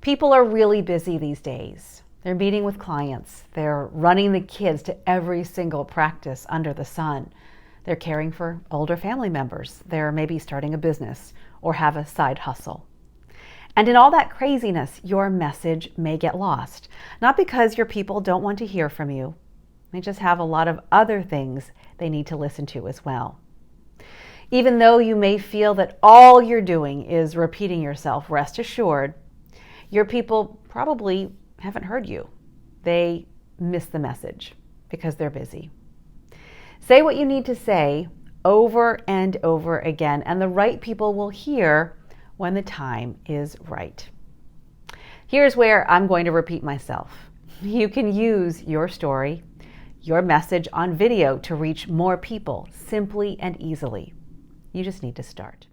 People are really busy these days. They're meeting with clients. They're running the kids to every single practice under the sun. They're caring for older family members. They're maybe starting a business or have a side hustle. And in all that craziness, your message may get lost. Not because your people don't want to hear from you. They just have a lot of other things they need to listen to as well. Even though you may feel that all you're doing is repeating yourself, rest assured, your people probably haven't heard you. They miss the message because they're busy. Say what you need to say over and over again, and the right people will hear when the time is right. Here's where I'm going to repeat myself. You can use your story, your message on video to reach more people simply and easily. You just need to start.